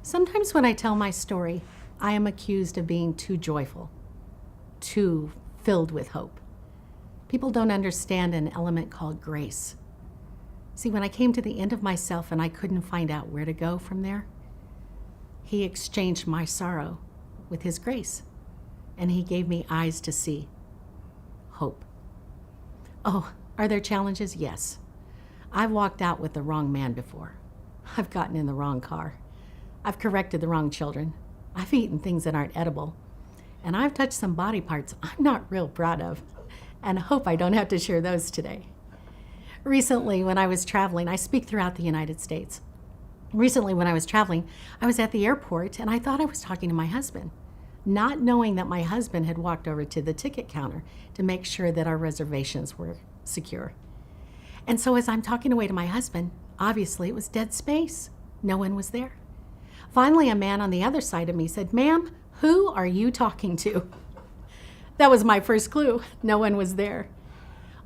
Sometimes when I tell my story, I am accused of being too joyful, too filled with hope. People don't understand an element called grace. See, when I came to the end of myself and I couldn't find out where to go from there, He exchanged my sorrow with His grace, and He gave me eyes to see hope. Oh, are there challenges? Yes. I've walked out with the wrong man before. I've gotten in the wrong car. I've corrected the wrong children. I've eaten things that aren't edible. And I've touched some body parts I'm not real proud of, and hope I don't have to share those today. Recently, when I was traveling, I speak throughout the United States. Recently, when I was traveling, I was at the airport and I thought I was talking to my husband, not knowing that my husband had walked over to the ticket counter to make sure that our reservations were secure. And so as I'm talking away to my husband, obviously it was dead space. No one was there. Finally, a man on the other side of me said, "Ma'am, who are you talking to?" That was my first clue. No one was there.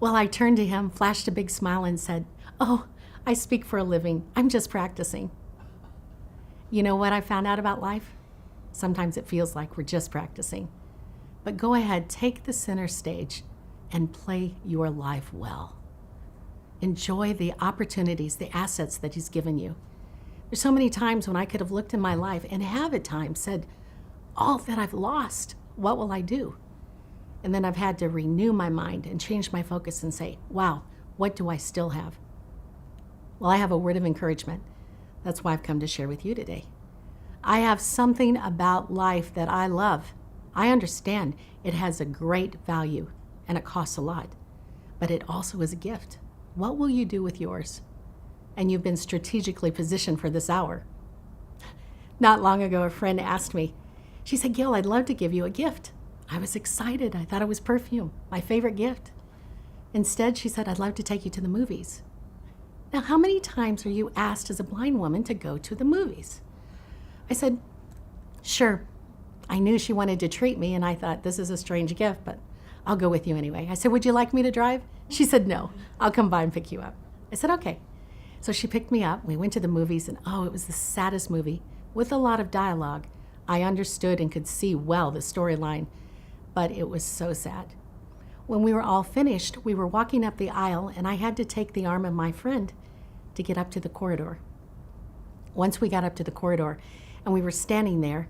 Well, I turned to him, flashed a big smile, and said, "Oh, I speak for a living. I'm just practicing." You know what I found out about life? Sometimes it feels like we're just practicing. But go ahead, take the center stage and play your life well. Enjoy the opportunities, the assets that He's given you. There's so many times when I could have looked in my life and have at times said, all that I've lost, what will I do? And then I've had to renew my mind and change my focus and say, wow, what do I still have? Well, I have a word of encouragement. That's why I've come to share with you today. I have something about life that I love. I understand it has a great value and it costs a lot, but it also is a gift. What will you do with yours? And you've been strategically positioned for this hour. Not long ago, a friend asked me, she said, "Gail, I'd love to give you a gift." I was excited. I thought it was perfume, my favorite gift. Instead, she said, "I'd love to take you to the movies." Now, how many times are you asked as a blind woman to go to the movies? I said, sure. I knew she wanted to treat me, and I thought, this is a strange gift, but I'll go with you anyway. I said, would you like me to drive? She said, no, I'll come by and pick you up. I said, okay. So she picked me up. We went to the movies, and oh, it was the saddest movie with a lot of dialogue. I understood and could see well the storyline, but it was so sad. When we were all finished, we were walking up the aisle, and I had to take the arm of my friend to get up to the corridor. Once we got up to the corridor and we were standing there,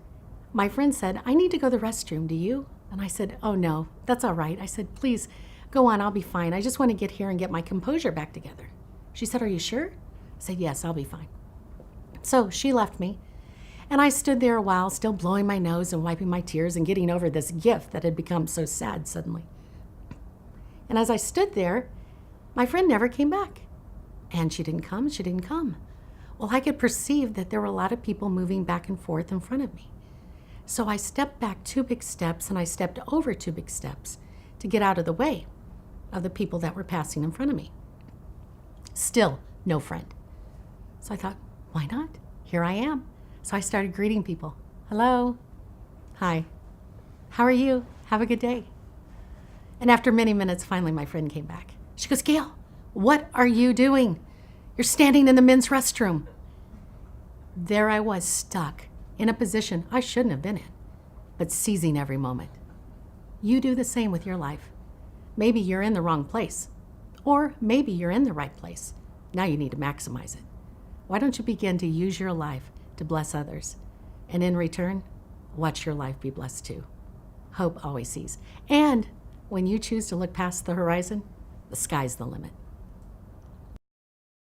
my friend said, "I need to go to the restroom, do you?" And I said, "Oh no, that's all right." I said, "Please, go on, I'll be fine. I just want to get here and get my composure back together." She said, "Are you sure?" I said, "Yes, I'll be fine." So she left me, and I stood there a while, still blowing my nose and wiping my tears and getting over this gift that had become so sad suddenly. And as I stood there, my friend never came back. And she didn't come. Well, I could perceive that there were a lot of people moving back and forth in front of me. So I stepped back 2 big steps, and I stepped over 2 big steps to get out of the way of the people that were passing in front of me. Still, no friend. So I thought, why not? Here I am. So I started greeting people. Hello. Hi. How are you? Have a good day. And after many minutes, finally my friend came back. She goes, "Gail, what are you doing? You're standing in the men's restroom." There I was, stuck in a position I shouldn't have been in, but seizing every moment. You do the same with your life. Maybe you're in the wrong place, or maybe you're in the right place. Now you need to maximize it. Why don't you begin to use your life to bless others? And in return, watch your life be blessed too. Hope always sees. And when you choose to look past the horizon, the sky's the limit.